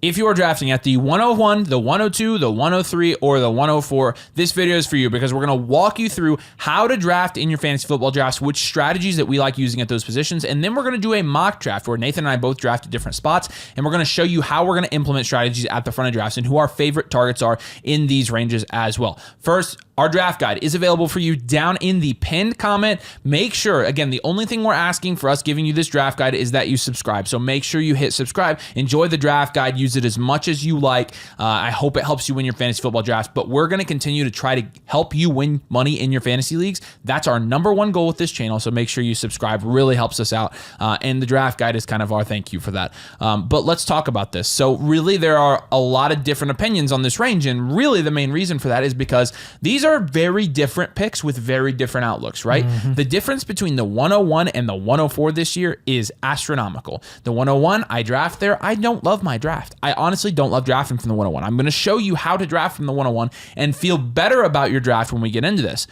If you are drafting at the 101, the 102, the 103, or the 104, this video is for you because we're going to walk you through how to draft in your fantasy football drafts, which strategies that we like using at those positions, and then we're going to do a mock draft where Nathan and I both draft at different spots, and we're going to show you how we're going to implement strategies at the front of drafts and who our favorite targets are in these ranges as well. First, our draft guide is available for you down in the pinned comment. Make sure, again, the only thing we're asking for us giving you this draft guide is that you subscribe. So make sure you hit subscribe. Enjoy the draft guide. Use it as much as you like. I hope it helps you win your fantasy football drafts, but we're going to continue to try to help you win money in your fantasy leagues. That's our number one goal with this channel. So make sure you subscribe. Really helps us out. And the draft guide is kind of our thank you for that. But let's talk about this. So really, there are a lot of different opinions on this range. And really the main reason for that is because these are very different picks with very different outlooks, right? Mm-hmm. The difference between the 101 and the 104 this year is astronomical. The 101, I draft there. I don't love my draft. I honestly don't love drafting from the 101. I'm going to show you how to draft from the 101 and feel better about your draft when we get into this.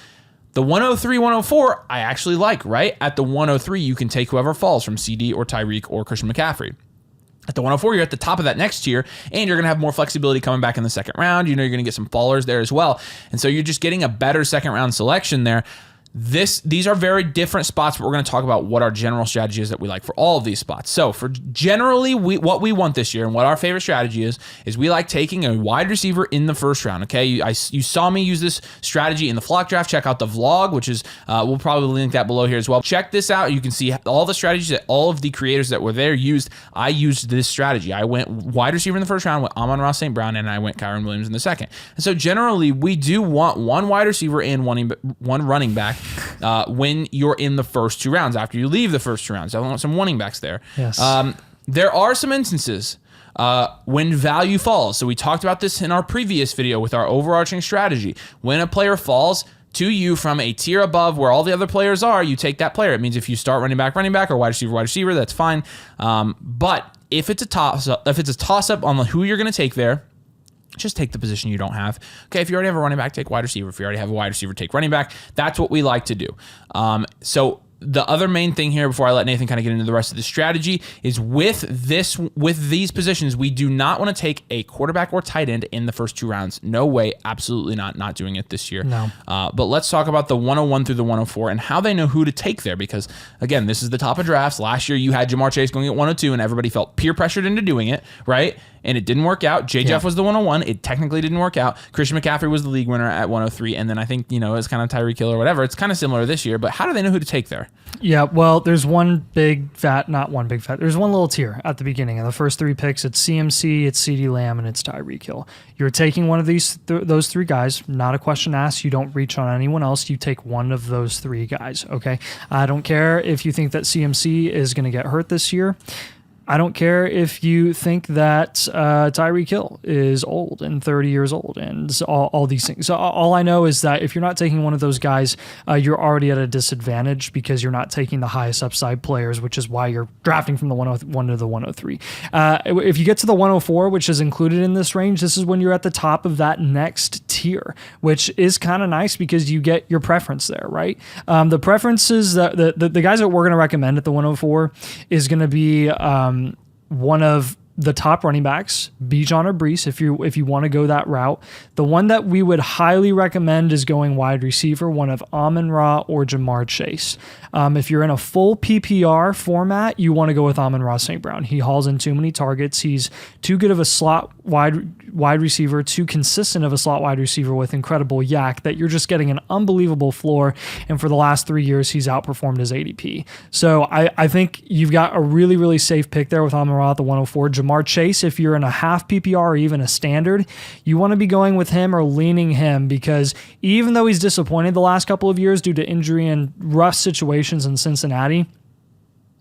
The 103, 104, I actually like, right? At the 103, you can take whoever falls from CD or Tyreek or Christian McCaffrey. At the 104, you're at the top of that next tier, and you're going to have more flexibility coming back in the second round. You know, you're going to get some fallers there as well. And so you're just getting a better second round selection there. These are very different spots, but we're going to talk about what our general strategy is that we like for all of these spots. So for generally, what we want this year and what our favorite strategy is we like taking a wide receiver in the first round. Okay, you saw me use this strategy in the flock draft. Check out the vlog, which is we'll probably link that below here as well. Check this out. You can see all the strategies that all of the creators that were there used. I used this strategy. I went wide receiver in the first round with Amon-Ra St. Brown, and I went Kyren Williams in the second. And so generally, we do want one wide receiver and one running back. When you're in the first two rounds, after you leave the first two rounds. I want some running backs there. Yes. There are some instances when value falls. So we talked about this in our previous video with our overarching strategy. When a player falls to you from a tier above where all the other players are, you take that player. It means if you start running back, or wide receiver, that's fine. But if it's a toss up on who you're going to take there, just take the position you don't have. Okay, if you already have a running back, take wide receiver. If you already have a wide receiver, take running back. That's what we like to do. So the other main thing here, before I let Nathan kind of get into the rest of the strategy, is with these positions, we do not want to take a quarterback or tight end in the first two rounds. No way, absolutely not doing it this year. No. But let's talk about the 101 through the 104 and how they know who to take there, because again, this is the top of drafts. Last year, you had Jamar Chase going at 102, and everybody felt peer pressured into doing it, right? And it didn't work out. Jeff was the 101. It technically didn't work out. Christian McCaffrey was the league winner at 103. And then I think, it was kind of Tyreek Hill or whatever. It's kind of similar this year. But how do they know who to take there? Yeah, well, there's there's one little tier at the beginning. Of the first three picks, it's CMC, it's CeeDee Lamb, and it's Tyreek Hill. You're taking one of those three guys. Not a question asked. You don't reach on anyone else. You take one of those three guys, okay? I don't care if you think that CMC is going to get hurt this year. I don't care if you think that Tyreek Hill is old and 30 years old and all these things. So all I know is that if you're not taking one of those guys, you're already at a disadvantage because you're not taking the highest upside players, which is why you're drafting from the 101 to the 103. If you get to the 104, which is included in this range, this is when you're at the top of that next tier, which is kind of nice because you get your preference there, right? The preferences, the guys that we're going to recommend at the 104 is going to be one of the top running backs, Bijan or Breece, if you want to go that route. The one that we would highly recommend is going wide receiver, one of Amon-Ra or Jamar Chase. If you're in a full PPR format, you want to go with Amon-Ra St. Brown. He hauls in too many targets. He's too good of a slot wide receiver, too consistent of a slot wide receiver with incredible yak that you're just getting an unbelievable floor. And for the last 3 years, he's outperformed his ADP. So I think you've got a really, really safe pick there with Amon-Ra at the 104. Jamar Chase, if you're in a half PPR or even a standard, you want to be going with him or leaning him because even though he's disappointed the last couple of years due to injury and rough situations in Cincinnati,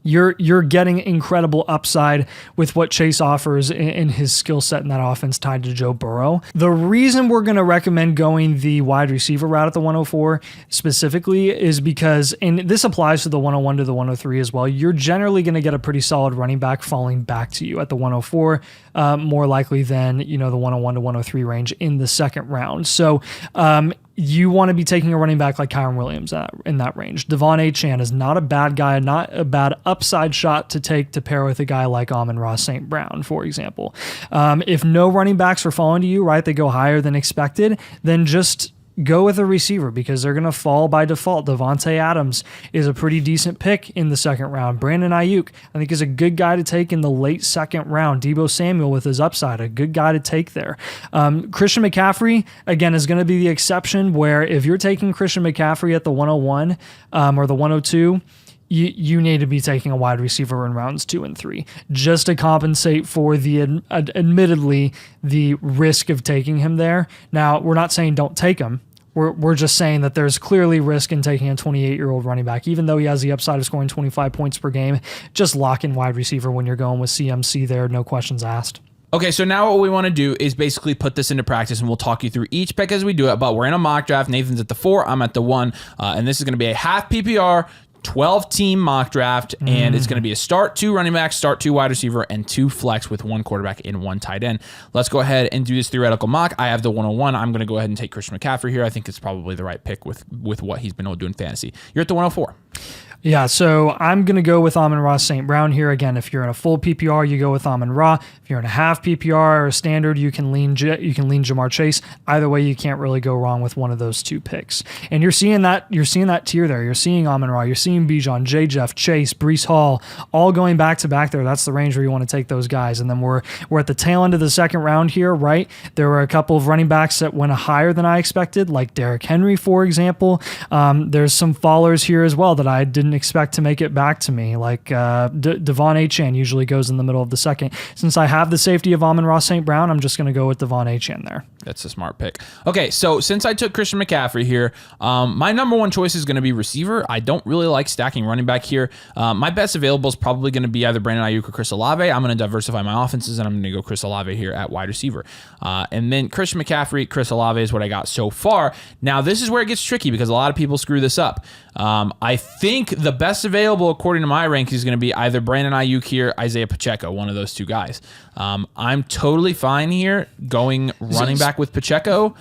you're getting incredible upside with what Chase offers in his skill set in that offense tied to Joe Burrow. The reason we're going to recommend going the wide receiver route at the 104 specifically is because, and this applies to the 101 to the 103 as well, you're generally going to get a pretty solid running back falling back to you at the 104, more likely than the 101 to 103 range in the second round. So you want to be taking a running back like Kyron Williams in that range. Devon Achane is not a bad guy, not a bad upside shot to take to pair with a guy like Amon-Ra St. Brown, for example. If no running backs are falling to you, right, they go higher than expected, then just go with a receiver because they're going to fall by default. Devontae Adams is a pretty decent pick in the second round. Brandon Ayuk, I think, is a good guy to take in the late second round. Deebo Samuel with his upside, a good guy to take there. Christian McCaffrey, again, is going to be the exception where if you're taking Christian McCaffrey at the 101 or the 102, you need to be taking a wide receiver in rounds 2 and 3 just to compensate for the admittedly the risk of taking him there. Now, we're not saying don't take him. We're just saying that there's clearly risk in taking a 28-year-old running back, even though he has the upside of scoring 25 points per game. Just lock in wide receiver when you're going with CMC there, no questions asked. Okay, so now what we want to do is basically put this into practice, and we'll talk you through each pick as we do it, but we're in a mock draft. Nathan's at the 4, I'm at the 1, and this is going to be a half PPR, 12-team mock draft, and it's going to be a start 2 running back, start 2 wide receiver, and 2 flex with 1 quarterback and 1 tight end. Let's go ahead and do this theoretical mock. I have the 101. I'm going to go ahead and take Christian McCaffrey here. I think it's probably the right pick with what he's been able to do in fantasy. You're at the 104. Yeah, so I'm going to go with Amon-Ra St. Brown here. Again, if you're in a full PPR, you go with Amon-Ra. If you're in a half PPR or a standard, you can lean Jamar Chase. Either way, you can't really go wrong with one of those 2 picks. And you're seeing that tier there. You're seeing Amon-Ra, you're seeing Bijan, J. Jeff, Chase, Breece Hall, all going back to back there. That's the range where you want to take those guys. And then we're at the tail end of the second round here, right? There were a couple of running backs that went higher than I expected, like Derrick Henry, for example. There's some fallers here as well that I didn't expect to make it back to me, like Devon Achane usually goes in the middle of the second. Since I have the safety of Amon-Ra St. Brown, I'm just going to go with Devon Achane there. That's a smart pick. Okay, so since I took Christian McCaffrey here, my number 1 choice is going to be receiver. I don't really like stacking running back here. My best available is probably going to be either Brandon Ayuk or Chris Olave. I'm going to diversify my offenses, and I'm going to go Chris Olave here at wide receiver. And then Christian McCaffrey, Chris Olave is what I got so far. Now, this is where it gets tricky because a lot of people screw this up. I think the best available, according to my rankings, is going to be either Brandon Ayuk here, Isaiah Pacheco, one of those 2 guys. I'm totally fine here going running back with Pacheco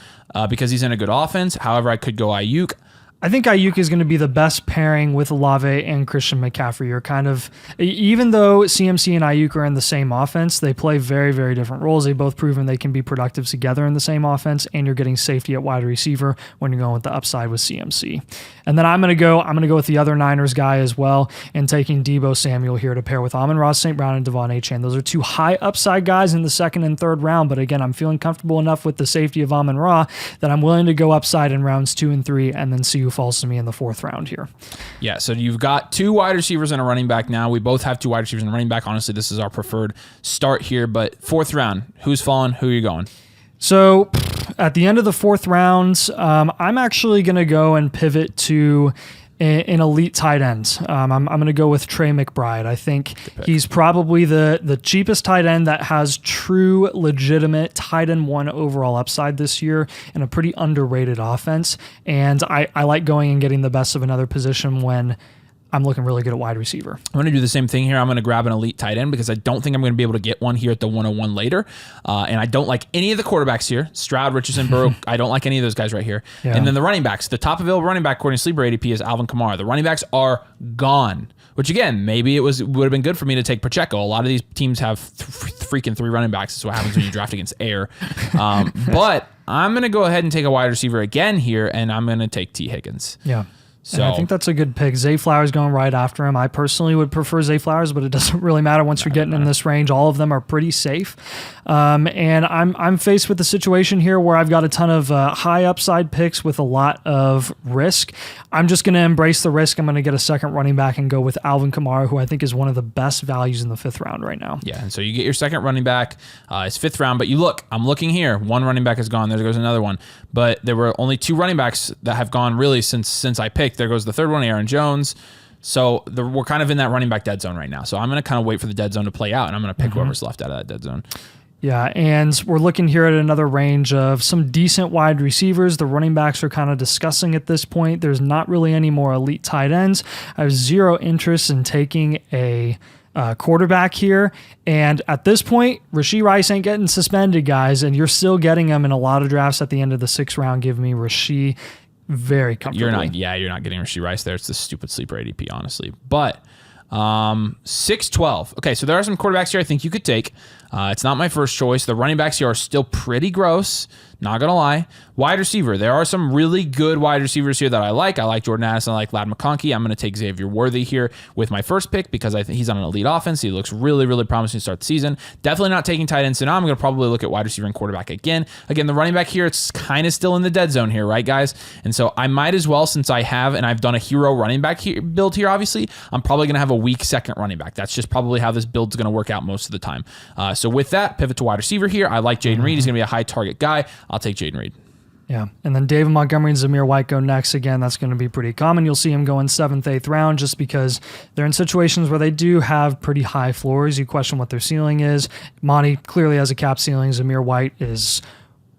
because he's in a good offense. However, I could go Ayuk. I think Ayuk is going to be the best pairing with Olave and Christian McCaffrey. You're kind of, even though CMC and Ayuk are in the same offense, they play very, very different roles. They've both proven they can be productive together in the same offense, and you're getting safety at wide receiver when you're going with the upside with CMC. And then I'm going to go with the other Niners guy as well, and taking Deebo Samuel here to pair with Amon-Ra St. Brown and Devon Achane. Those are 2 high upside guys in the second and third round, but again, I'm feeling comfortable enough with the safety of Amon-Ra that I'm willing to go upside in rounds 2 and 3 and then see who falls to me in the 4th round here. Yeah, so you've got 2 wide receivers and a running back now. We both have 2 wide receivers and a running back. Honestly, this is our preferred start here, but 4th round, who's falling? Who are you going? So at the end of the 4th round, I'm actually going to go and pivot to an elite tight end. I'm going to go with Trey McBride. I think he's probably the cheapest tight end that has true, legitimate tight end 1 overall upside this year in a pretty underrated offense. And I like going and getting the best of another position when I'm looking really good at wide receiver. I'm going to do the same thing here. I'm going to grab an elite tight end because I don't think I'm going to be able to get one here at the 101 later. And I don't like any of the quarterbacks here. Stroud, Richardson, Burrow. I don't like any of those guys right here. Yeah. And then the running backs. The top available running back according to Sleeper ADP is Alvin Kamara. The running backs are gone. Which again, maybe it would have been good for me to take Pacheco. A lot of these teams have freaking 3 running backs. That's what happens when you draft against air. But I'm going to go ahead and take a wide receiver again here, and I'm going to take T. Higgins. Yeah. So and I think that's a good pick. Zay Flowers going right after him. I personally would prefer Zay Flowers, but it doesn't really matter once you're getting in this range. All of them are pretty safe. And I'm faced with a situation here where I've got a ton of high upside picks with a lot of risk. I'm just going to embrace the risk. I'm going to get a second running back and go with Alvin Kamara, who I think is one of the best values in the 5th round right now. Yeah, and so you get your second running back. It's 5th round, but I'm looking here. 1 running back is gone. There goes another one. But there were only 2 running backs that have gone really since I picked. There goes the 3rd one, Aaron Jones. So we're kind of in that running back dead zone right now. So I'm going to kind of wait for the dead zone to play out, and I'm going to pick whoever's left out of that dead zone. Yeah, and we're looking here at another range of some decent wide receivers. The running backs are kind of discussing at this point. There's not really any more elite tight ends. I have zero interest in taking a quarterback here. And at this point, Rashee Rice ain't getting suspended, guys, and you're still getting him in a lot of drafts at the end of the 6th round. Give me Rashee very comfortably. You're not getting Rashee Rice there. It's the stupid sleeper ADP, honestly. But 6-12. Okay, so there are some quarterbacks here I think you could take. It's not my first choice. The running backs here are still pretty gross. Not going to lie. Wide receiver. There are some really good wide receivers here that I like. I like Jordan Addison. I like Ladd McConkey. I'm going to take Xavier Worthy here with my first pick because I think he's on an elite offense. He looks really, really promising to start the season. Definitely not taking tight end. So now I'm going to probably look at wide receiver and quarterback again. Again, the running back here, it's kind of still in the dead zone here, right, guys? And so I might as well, since I have, and I've done a hero running back build here, obviously, I'm probably going to have a weak second running back. That's just probably how this build's going to work out most of the time. So with that, pivot to wide receiver here. I like Jaden Reed. He's going to be a high target guy. I'll take Jaden Reed. Yeah, and then David Montgomery and Zamir White go next. Again, that's going to be pretty common. You'll see him go in 7th, 8th round just because they're in situations where they do have pretty high floors. You question what their ceiling is. Monty clearly has a cap ceiling. Zamir White is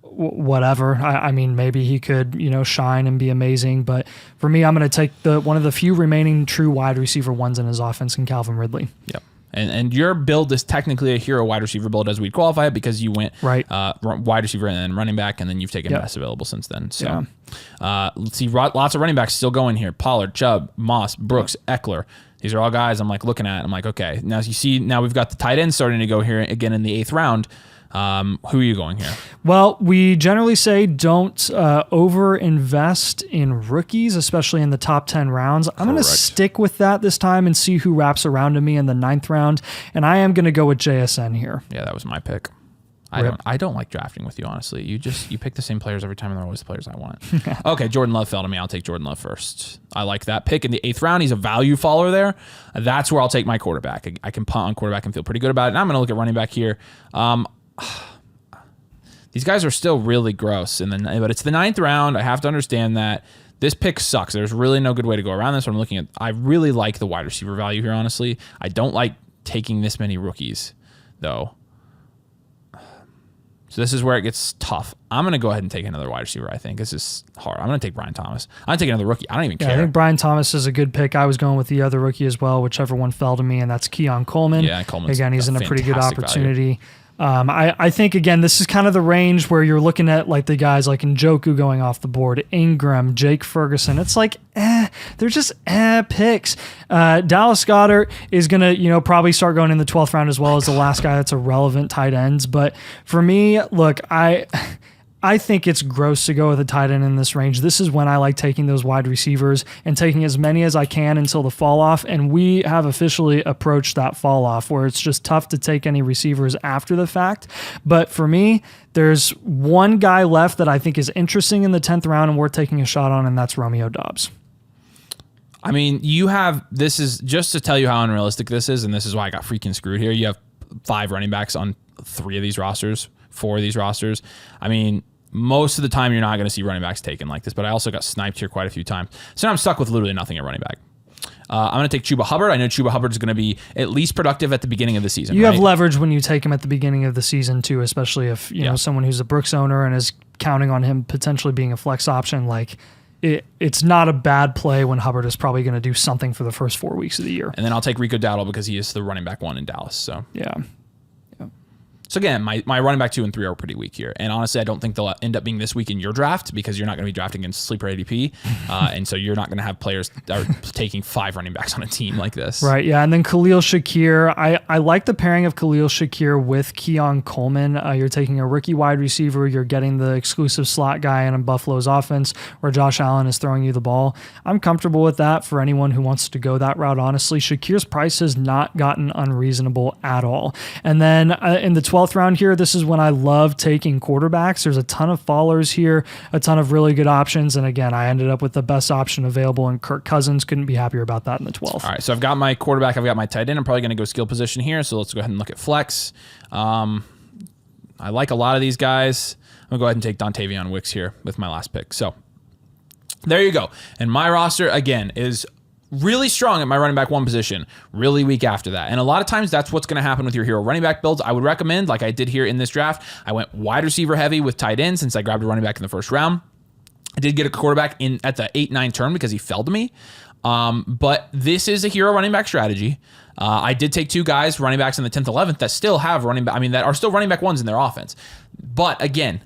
whatever. I mean, maybe he could, shine and be amazing. But for me, I'm going to take one of the few remaining true wide receiver ones in his offense in Calvin Ridley. Yep. And your build is technically a hero wide receiver build as we'd qualify it because you went wide receiver and then running back, and then you've taken best available since then. So let's see, lots of running backs still going here. Pollard, Chubb, Moss, Brooks, Eckler. These are all guys I'm like looking at. I'm like, okay, now you see, now we've got the tight end starting to go here again in the 8th round. Who are you going here? Well, we generally say don't over-invest in rookies, especially in the top 10 rounds. I'm going to stick with that this time and see who wraps around to me in the 9th round, and I am going to go with JSN here. Yeah, that was my pick. I don't like drafting with you, honestly. You pick the same players every time, and they're always the players I want. Okay, Jordan Love fell to me. I'll take Jordan Love first. I like that pick in the 8th round. He's a value follower there. That's where I'll take my quarterback. I can punt on quarterback and feel pretty good about it. And I'm going to look at running back here. These guys are still really gross, but it's the 9th round. I have to understand that this pick sucks. There's really no good way to go around this. I'm looking at. I really like the wide receiver value here. Honestly, I don't like taking this many rookies, though. So this is where it gets tough. I'm going to go ahead and take another wide receiver. I think this is hard. I'm going to take Brian Thomas. I'm going to take another rookie. I don't even care. I think Brian Thomas is a good pick. I was going with the other rookie as well, whichever one fell to me, and that's Keon Coleman. Yeah, Coleman's again, he's in a pretty good opportunity. Value. I think, again, this is kind of the range where you're looking at like the guys like Njoku going off the board, Ingram, Jake Ferguson. It's like, they're just picks. Dallas Goedert is going to, probably start going in the 12th round as well as the last guy that's a relevant tight ends. But for me, look, I think it's gross to go with a tight end in this range. This is when I like taking those wide receivers and taking as many as I can until the fall off. And we have officially approached that fall off where it's just tough to take any receivers after the fact. But for me, there's one guy left that I think is interesting in the 10th round and worth taking a shot on, and that's Romeo Doubs. I mean, this is just to tell you how unrealistic this is, and this is why I got freaking screwed here. You have 5 running backs on 4 of these rosters. I mean, most of the time you're not going to see running backs taken like this, but I also got sniped here quite a few times. So now I'm stuck with literally nothing at running back. I'm going to take Chuba Hubbard. I know Chuba Hubbard is going to be at least productive at the beginning of the season. You have leverage when you take him at the beginning of the season too, especially if you know someone who's a Brooks owner and is counting on him potentially being a flex option. Like it's not a bad play when Hubbard is probably going to do something for the first 4 weeks of the year. And then I'll take Rico Dowdle because he is the running back 1 in Dallas. So yeah. So again, my running back 2 and 3 are pretty weak here. And honestly, I don't think they'll end up being this weak in your draft because you're not going to be drafting against sleeper ADP. And so you're not going to have players that are taking 5 running backs on a team like this. Right, yeah. And then Khalil Shakir. I like the pairing of Khalil Shakir with Keon Coleman. You're taking a rookie wide receiver. You're getting the exclusive slot guy in Buffalo's offense where Josh Allen is throwing you the ball. I'm comfortable with that for anyone who wants to go that route, honestly. Shakir's price has not gotten unreasonable at all. And then in the 12th round here, this is when I love taking quarterbacks. There's a ton of fallers here, a ton of really good options. And again, I ended up with the best option available, and Kirk Cousins. Couldn't be happier about that in the 12th. All right, so I've got my quarterback. I've got my tight end. I'm probably going to go skill position here. So let's go ahead and look at flex. I like a lot of these guys. I'm going to go ahead and take Dontavion Wicks here with my last pick. So there you go. And my roster, again, is really strong at my running back 1 position, really weak after that. And a lot of times that's what's going to happen with your hero running back builds. I would recommend, like I did here in this draft, I went wide receiver heavy with tight end since I grabbed a running back in the first round. I did get a quarterback in at the 8-9 turn because he fell to me. But this is a hero running back strategy. I did take 2 guys, running backs in the 10th, 11th, that still have running back. I mean, that are still running back ones in their offense. But again,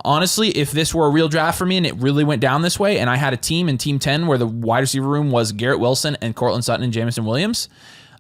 honestly, if this were a real draft for me and it really went down this way, and I had a team in Team 10 where the wide receiver room was Garrett Wilson and Cortland Sutton and Jameson Williams,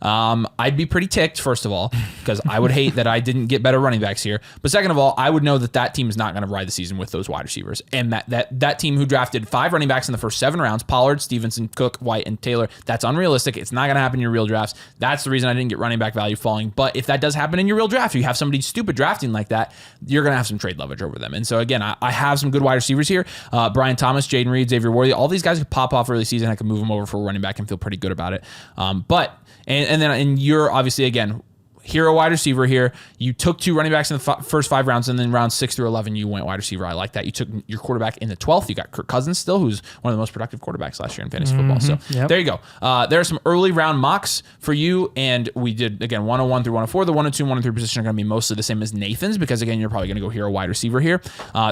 I'd be pretty ticked, first of all, because I would hate that I didn't get better running backs here. But second of all, I would know that that team is not going to ride the season with those wide receivers. And that team who drafted 5 running backs in the first 7 rounds, Pollard, Stevenson, Cook, White, and Taylor, that's unrealistic. It's not going to happen in your real drafts. That's the reason I didn't get running back value falling. But if that does happen in your real draft, you have somebody stupid drafting like that, you're going to have some trade leverage over them. And so again, I have some good wide receivers here. Brian Thomas, Jaden Reed, Xavier Worthy, all these guys could pop off early season. I could move them over for a running back and feel pretty good about it. And you're obviously, again, hero wide receiver here. You took 2 running backs in the first 5 rounds, and then rounds 6 through 11, you went wide receiver. I like that. You took your quarterback in the 12th. You got Kirk Cousins still, who's one of the most productive quarterbacks last year in fantasy football. So there you go. There are some early round mocks for you, and we did, again, 101 through 104. The 102 and 103 position are going to be mostly the same as Nathan's because, again, you're probably going to go hero wide receiver here.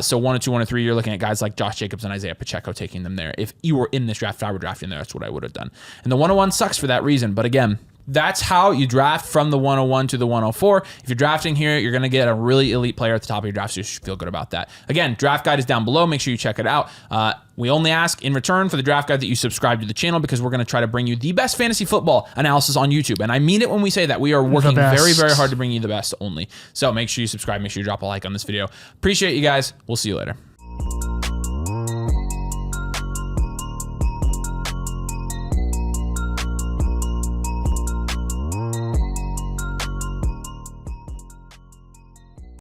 So 102, 103, you're looking at guys like Josh Jacobs and Isaiah Pacheco, taking them there. If you were in this draft, if I were drafting there, that's what I would have done. And the 101 sucks for that reason, but again, that's how you draft from the 101 to the 104. If you're drafting here, you're going to get a really elite player at the top of your draft, so you should feel good about that. Again, draft guide is down below. Make sure you check it out. We only ask in return for the draft guide that you subscribe to the channel because we're going to try to bring you the best fantasy football analysis on YouTube. And I mean it when we say that. We are working very, very hard to bring you the best only. So make sure you subscribe. Make sure you drop a like on this video. Appreciate you guys. We'll see you later.